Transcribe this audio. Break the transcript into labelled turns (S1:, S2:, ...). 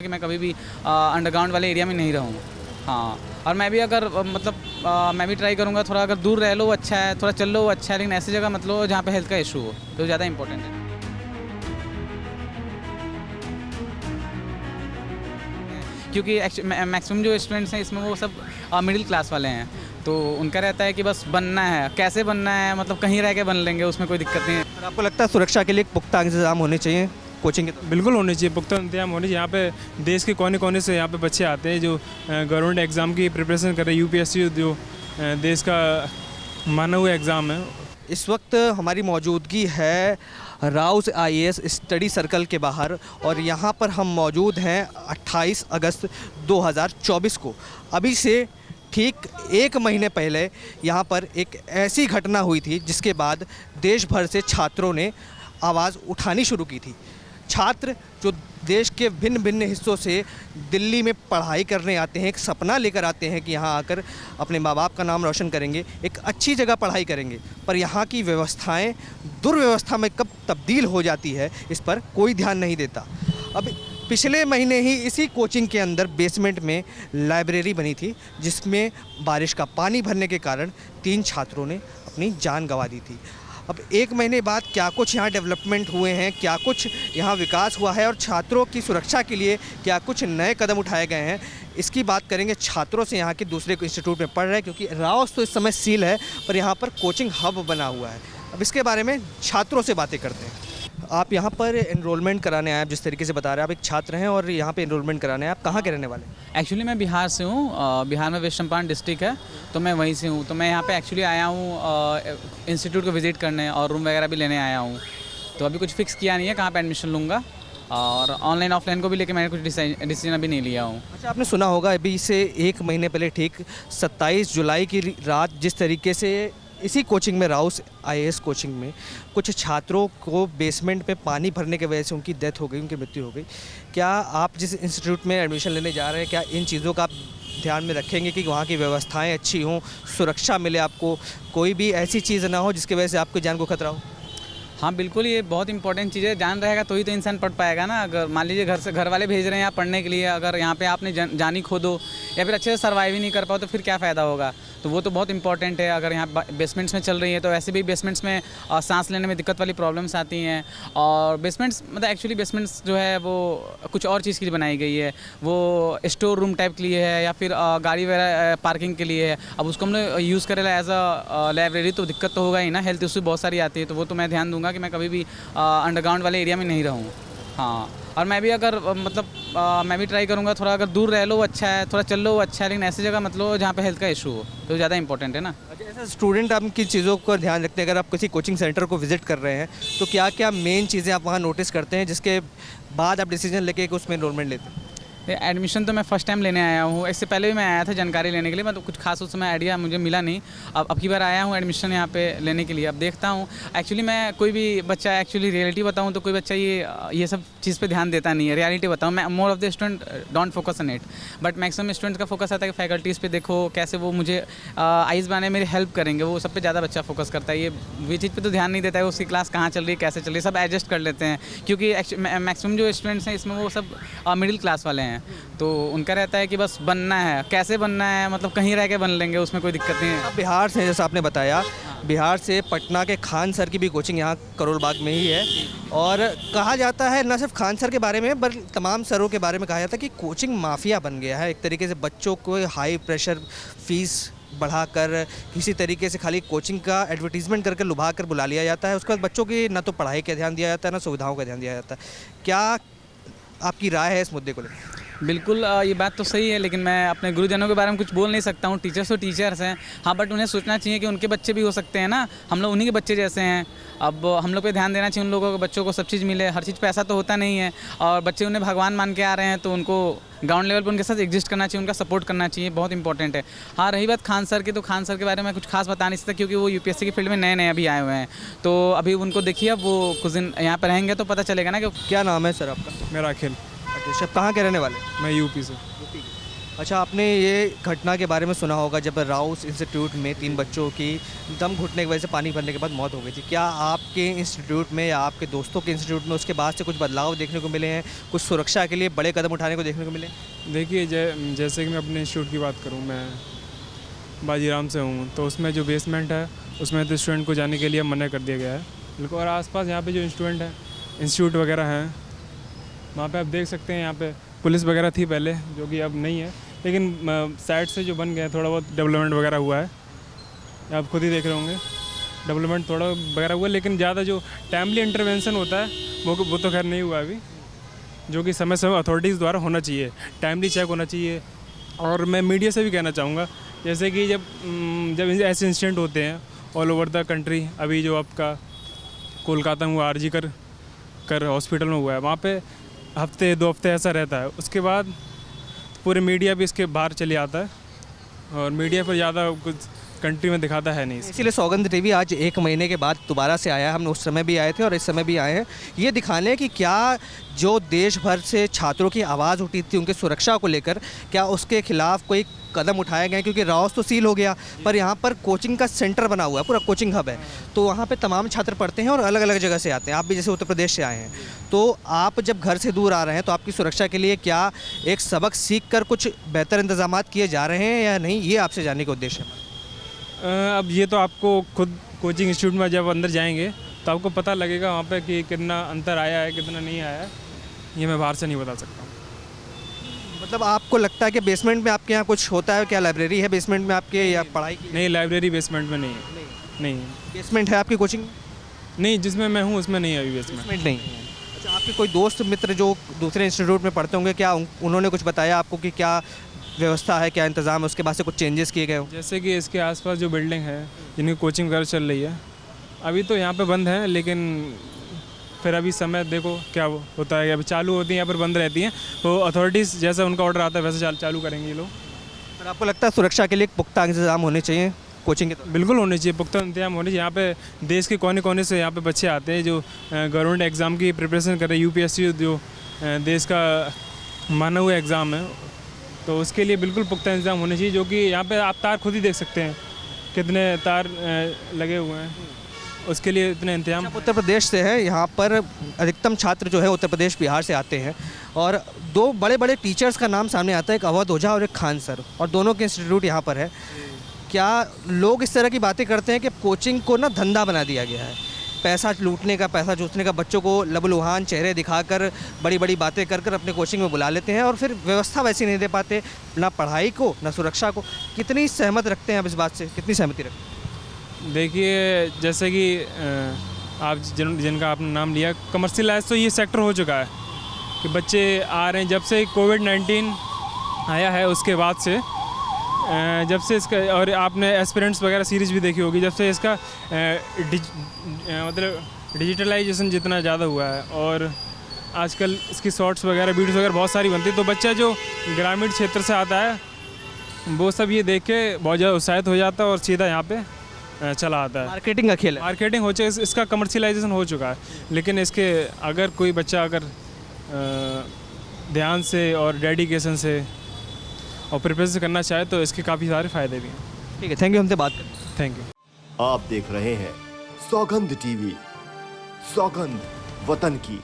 S1: कि मैं कभी भी अंडरग्राउंड वाले एरिया में नहीं रहूँ। हाँ, और मैं भी अगर मैं भी ट्राई करूँगा, थोड़ा अगर दूर रह लो अच्छा है, थोड़ा चल लो अच्छा है, लेकिन ऐसी जगह मत लो जहाँ पे हेल्थ का इशू हो, तो ज़्यादा इंपॉर्टेंट है। क्योंकि मैक्सिमम जो स्टूडेंट्स हैं इसमें वो सब मिडिल क्लास वाले हैं, तो उनका रहता है कि बस बनना है, कैसे बनना है, मतलब कहीं रह के बन लेंगे, उसमें कोई दिक्कत नहीं है।
S2: और आपको लगता है सुरक्षा के लिए एक पुख्ता इंतजाम होने चाहिए कोचिंग के तरफ?
S3: बिल्कुल होने चाहिए, पुख्ता इंतजाम होने चाहिए। यहाँ पे देश के कोने कोने से यहाँ पे बच्चे आते हैं जो गवर्नमेंट एग्ज़ाम की प्रिपरेशन कर रहे हैं। यूपीएससी जो देश का माना हुआ एग्ज़ाम है।
S2: इस वक्त हमारी मौजूदगी है राउस आईएएस स्टडी सर्कल के बाहर, और यहाँ पर हम मौजूद हैं 28 अगस्त 2024 को। अभी से ठीक एक महीने पहले यहाँ पर एक ऐसी घटना हुई थी जिसके बाद देश भर से छात्रों ने आवाज़ उठानी शुरू की थी। छात्र जो देश के भिन्न भिन्न हिस्सों से दिल्ली में पढ़ाई करने आते हैं, एक सपना लेकर आते हैं कि यहाँ आकर अपने माँ बाप का नाम रोशन करेंगे, एक अच्छी जगह पढ़ाई करेंगे, पर यहाँ की व्यवस्थाएं दुर्व्यवस्था में कब तब्दील हो जाती है इस पर कोई ध्यान नहीं देता। अब पिछले महीने ही इसी कोचिंग के अंदर बेसमेंट में लाइब्रेरी बनी थी, जिसमें बारिश का पानी भरने के कारण 3 छात्रों ने अपनी जान गंवा दी थी। अब एक महीने बाद क्या कुछ यहाँ डेवलपमेंट हुए हैं, क्या कुछ यहाँ विकास हुआ है और छात्रों की सुरक्षा के लिए क्या कुछ नए कदम उठाए गए हैं, इसकी बात करेंगे छात्रों से यहाँ के दूसरे इंस्टीट्यूट में पढ़ रहे हैं, क्योंकि राउस तो इस समय सील है पर यहाँ पर कोचिंग हब बना हुआ है। अब इसके बारे में छात्रों से बातें करते हैं। आप यहाँ पर एनरोलमेंट कराने आए, आप जिस तरीके से बता रहे हैं, आप एक छात्र हैं और यहाँ पे एनरोलमेंट कराने आए, आप कहाँ के रहने वाले हैं?
S1: एक्चुअली मैं बिहार से हूँ, बिहार में वेस्ट चंपारण डिस्ट्रिक्ट है, तो मैं वहीं से हूँ। तो मैं यहाँ पे एक्चुअली आया हूँ इंस्टीट्यूट को विज़िट करने और रूम वगैरह भी लेने आया हूँ। तो अभी कुछ फिक्स किया नहीं है कहाँ पे एडमिशन लूँगा, और ऑनलाइन ऑफलाइन को भी लेके मैंने कुछ डिसीजन अभी नहीं लिया हूँ।
S2: अच्छा, आपने सुना होगा अभी से एक महीने पहले ठीक 27 जुलाई की रात जिस तरीके से इसी कोचिंग में राउस आईएएस कोचिंग में कुछ छात्रों को बेसमेंट में पानी भरने की वजह से उनकी डेथ हो गई, उनकी मृत्यु हो गई। क्या आप जिस इंस्टीट्यूट में एडमिशन लेने जा रहे हैं, क्या इन चीज़ों का आप ध्यान में रखेंगे कि वहाँ की व्यवस्थाएं अच्छी हों, सुरक्षा मिले, आपको कोई भी ऐसी चीज़ ना हो जिसकी वजह से आपकी जान को खतरा हो?
S1: हाँ बिल्कुल, ये बहुत इंपॉर्टेंट चीज़ है। जान रहेगा तो ही तो इंसान पढ़ पाएगा ना। अगर मान लीजिए घर वाले भेज रहे हैं यहाँ पढ़ने के लिए, अगर यहाँ पे आपने जान ही खो दो या फिर अच्छे से सर्वाइव ही नहीं कर पाओ तो फिर क्या फ़ायदा होगा। तो वो तो बहुत इंपॉर्टेंट है। अगर यहाँ बेसमेंट्स में चल रही है तो वैसे भी बेसमेंट्स में सांस लेने में दिक्कत वाली प्रॉब्लम्स आती हैं। और बेसमेंट्स मतलब एक्चुअली बेसमेंट्स जो है वो कुछ और चीज़ के लिए बनाई गई है, वो स्टोर रूम टाइप के लिए है या फिर गाड़ी वगैरह पार्किंग के लिए है। अब उसको हम लोग यूज़ करें एज अ लाइब्रेरी तो दिक्कत तो होगा ही ना, हेल्थ इशू बहुत सारी आती है। तो वो तो मैं ध्यान दूंगा कि मैं कभी भी अंडरग्राउंड वाले एरिया में नहीं रहूँ। हाँ, और मैं भी अगर मैं भी ट्राई करूँगा, थोड़ा अगर दूर रह लो अच्छा है, थोड़ा चल लो अच्छा है, लेकिन ऐसी जगह मत लो जहाँ पे हेल्थ का इशू हो, तो ज़्यादा इंपॉर्टेंट है ना।
S2: अच्छा, ऐसा स्टूडेंट आप किन चीज़ों का ध्यान रखते हैं? अगर आप किसी कोचिंग सेंटर को विज़िट कर रहे हैं तो क्या क्या मेन चीज़ें आप वहाँ नोटिस करते हैं जिसके बाद आप डिसीजन लेके उसमें एनरोलमेंट लेते हैं?
S1: एडमिशन तो मैं फ़र्स्ट टाइम लेने आया हूँ। इससे पहले भी मैं आया था जानकारी लेने के लिए, मतलब कुछ खास उस समय आइडिया मुझे मिला नहीं। अब की बार आया हूँ एडमिशन यहाँ पे लेने के लिए। अब देखता हूँ। एक्चुअली मैं कोई भी बच्चा, एक्चुअली रियलिटी बताऊँ तो कोई बच्चा ये सब चीज़ पे ध्यान देता नहीं है। रियलिटी बताऊँ, मैं more of the student don't focus on it, but maximum students का फोकस आता है कि फैकल्टीज़ पे देखो कैसे वो मुझे आइज़ बनाने मेरी हेल्प करेंगे, वो सब पे ज़्यादा बच्चा फोकस करता है। ये चीज़ पे तो ध्यान नहीं देता है उसकी क्लास कहाँ चल रही है, कैसे चल रही है, सब एडजस्ट कर लेते हैं। क्योंकि मैक्सिमम जो स्टूडेंट्स हैं इसमें वो सब मिडिल क्लास वाले हैं, तो उनका रहता है कि बस बनना है, कैसे बनना है, मतलब कहीं रह के बन लेंगे, उसमें कोई दिक्कत नहीं है।
S2: आप बिहार से, जैसा आपने बताया, बिहार से पटना के खान सर की भी कोचिंग यहाँ करोल बाग में ही है, और कहा जाता है न सिर्फ खान सर के बारे में बल्कि तमाम सरों के बारे में कहा जाता है कि कोचिंग माफिया बन गया है। एक तरीके से बच्चों को हाई प्रेशर फीस बढ़ाकर किसी तरीके से खाली कोचिंग का एडवर्टीजमेंट करके लुभा कर बुला लिया जाता है। उसके बाद बच्चों की न तो पढ़ाई का ध्यान दिया जाता है, न सुविधाओं का ध्यान दिया जाता है। क्या आपकी राय है इस मुद्दे को लेकर?
S1: बिल्कुल, ये बात तो सही है, लेकिन मैं अपने गुरुजनों के बारे में कुछ बोल नहीं सकता हूँ। टीचर्स तो टीचर्स हैं, हाँ, बट उन्हें सोचना चाहिए कि उनके बच्चे भी हो सकते हैं ना, हम लोग उन्हीं के बच्चे जैसे हैं। अब हम लोग पे ध्यान देना चाहिए, उन लोगों के बच्चों को सब चीज़ मिले। हर चीज़ पे ऐसा तो होता नहीं है, और बच्चे उन्हें भगवान मान के आ रहे हैं तो उनको ग्राउंड लेवल पर उनके साथ एग्जिस्ट करना चाहिए, उनका सपोर्ट करना चाहिए, बहुत इंपॉर्टेंट है। हाँ, रही बात खान सर की, तो खान सर के बारे में कुछ खास बता नहीं सकता क्योंकि वो यूपीएससी की फील्ड में नए नए अभी आए हुए हैं। तो अभी उनको देखिए, अब वो कुछ दिन यहाँ पर रहेंगे तो पता चलेगा ना कि
S2: क्या नाम है सर आपका?
S3: मेरा अखिल।
S2: अच्छा, कहाँ के रहने वाले?
S3: मैं यूपी से।
S2: अच्छा, आपने ये घटना के बारे में सुना होगा जब राउस इंस्टीट्यूट में 3 बच्चों की दम घुटने की वजह से पानी भरने के बाद मौत हो गई थी। क्या आपके इंस्टीट्यूट में या आपके दोस्तों के इंस्टीट्यूट में उसके बाद से कुछ बदलाव देखने को मिले हैं, कुछ सुरक्षा के लिए बड़े कदम उठाने को देखने को मिले?
S3: देखिए जैसे कि मैं अपने इंस्टीट्यूट की बात करूँ, मैं बाजीराम से हूँ, तो उसमें जो बेसमेंट है उसमें तो स्टूडेंट को जाने के लिए मना कर दिया गया है बिल्कुल। और आसपास यहाँ पे जो स्टूडेंट है इंस्टीट्यूट वगैरह हैं, वहाँ पे आप देख सकते हैं यहाँ पे पुलिस वगैरह थी पहले, जो कि अब नहीं है, लेकिन साइड से जो बन गया है थोड़ा बहुत डेवलपमेंट वगैरह हुआ है, आप खुद ही देख रहे होंगे डेवलपमेंट थोड़ा वगैरह हुआ है, लेकिन ज़्यादा जो टाइमली इंटरवेंशन होता है वो तो खैर नहीं हुआ अभी, जो कि समय समय अथॉरिटीज़ द्वारा होना चाहिए, टाइमली चेक होना चाहिए। और मैं मीडिया से भी कहना चाहूँगा, जैसे कि जब ऐसे इंसिडेंट होते हैं ऑल ओवर द कंट्री, अभी जो आपका कोलकाता में हुआ आरजी कर हॉस्पिटल में हुआ है, वहाँ पे हफ्ते 2 हफ्ते ऐसा रहता है, उसके बाद पूरे मीडिया भी इसके बाहर चले आता है और मीडिया पर ज़्यादा कुछ कंट्री में दिखाता है नहीं।
S2: इसीलिए सौगंध टीवी आज 1 महीने के बाद दोबारा से आया है। हम उस समय भी आए थे और इस समय भी आए हैं, ये दिखाने कि क्या जो देश भर से छात्रों की आवाज़ उठी थी उनकी सुरक्षा को लेकर, क्या उसके खिलाफ कोई कदम उठाए गए? क्योंकि राउस तो सील हो गया, पर यहाँ पर कोचिंग का सेंटर बना हुआ है, पूरा कोचिंग हब है, तो वहाँ पे तमाम छात्र पढ़ते हैं और अलग अलग जगह से आते हैं। आप भी जैसे उत्तर प्रदेश से आए हैं, तो आप जब घर से दूर आ रहे हैं तो आपकी सुरक्षा के लिए क्या एक सबक सीख कर कुछ बेहतर इंतजाम किए जा रहे हैं या नहीं, ये आपसे जानने का उद्देश्य है।
S3: अब ये तो आपको खुद कोचिंग इंस्टीट्यूट में जब अंदर जाएंगे तो आपको पता लगेगा वहाँ पे कि कितना अंतर आया है कितना नहीं आया है, ये मैं बाहर से नहीं बता सकता हूँ।
S2: मतलब आपको लगता है कि बेसमेंट में आपके यहाँ कुछ होता है? क्या लाइब्रेरी है बेसमेंट में आपके या पढ़ाई की?
S3: नहीं, लाइब्रेरी बेसमेंट में नहीं है। नहीं
S2: बेसमेंट है आपकी कोचिंग?
S3: नहीं, जिसमें मैं हूँ उसमें नहीं है अभी
S2: बेसमेंट नहीं है। अच्छा, आपके कोई दोस्त मित्र जो दूसरे इंस्टीट्यूट में पढ़ते होंगे, क्या उन्होंने कुछ बताया आपको कि क्या व्यवस्था है, क्या इंतज़ाम है, उसके बाद से कुछ चेंजेस किए गए हो?
S3: जैसे कि इसके आसपास जो बिल्डिंग है जिनकी कोचिंग वगैरह चल रही है, अभी तो यहाँ पे बंद है, लेकिन फिर अभी समय देखो क्या होता है, अभी चालू होती हैं या फिर बंद रहती हैं, तो अथॉरिटीज़ जैसा उनका ऑर्डर आता है वैसे चालू करेंगे ये लोग।
S2: पर आपको लगता है सुरक्षा के लिए पुख्ता इंतजाम होने चाहिए कोचिंग के?
S3: बिल्कुल होने चाहिए, पुख्ता इंतजाम होने चाहिए। यहाँ पे देश के कोने कोने से यहाँ पे बच्चे आते हैं जो गवर्नमेंट एग्ज़ाम की प्रिपरेशन कर रहे हैं, यूपीएससी जो देश का माना हुआ एग्ज़ाम है, तो उसके लिए बिल्कुल पुख्ता इंतजाम होने चाहिए। जो कि यहाँ पे आप तार खुद ही देख सकते हैं कितने तार लगे हुए हैं, उसके लिए इतने इंतजाम।
S2: आप उत्तर प्रदेश से हैं, यहाँ पर अधिकतम छात्र जो है उत्तर प्रदेश बिहार से आते हैं और 2 बड़े बड़े टीचर्स का नाम सामने आता है, एक अवध ओझा और एक खान सर, और दोनों के इंस्टीट्यूट यहाँ पर है। क्या लोग इस तरह की बातें करते हैं कि कोचिंग को ना धंधा बना दिया गया है, पैसा लूटने का, पैसा चूसने का, बच्चों को लबलुहान चेहरे दिखाकर बड़ी बड़ी बातें कर कर अपने कोचिंग में बुला लेते हैं और फिर व्यवस्था वैसी नहीं दे पाते, ना पढ़ाई को ना सुरक्षा को? कितनी सहमत रखते हैं आप इस बात से, कितनी सहमति रखते हैं?
S3: देखिए, जैसे कि आप जिनका आपने नाम लिया, कमर्शियलाइज तो ये सेक्टर हो चुका है कि बच्चे आ रहे हैं जब से कोविड-19 आया है, उसके बाद से जब से इसका, और आपने एस्पिरेंट्स वगैरह सीरीज़ भी देखी होगी, जब से इसका मतलब डिजिटलाइजेशन जितना ज़्यादा हुआ है और आजकल इसकी शॉर्ट्स वगैरह वीडियोस वगैरह बहुत सारी बनती है, तो बच्चा जो ग्रामीण क्षेत्र से आता है वो सब ये देख के बहुत ज़्यादा उत्साहित हो जाता है और सीधा यहाँ पे चला आता है।
S2: मार्केटिंग का खेल है।
S3: मार्केटिंग हो चुका है, इसका कमर्शियलाइजेशन हो चुका है, लेकिन इसके अगर कोई बच्चा अगर ध्यान से और डेडिकेशन से और प्रिपरेशन करना चाहे तो इसके काफ़ी सारे फ़ायदे भी हैं।
S2: ठीक है, थैंक यू, हमसे बात करें।
S3: Thank you.
S4: आप देख रहे हैं सौगंध टीवी, सौगंध वतन की।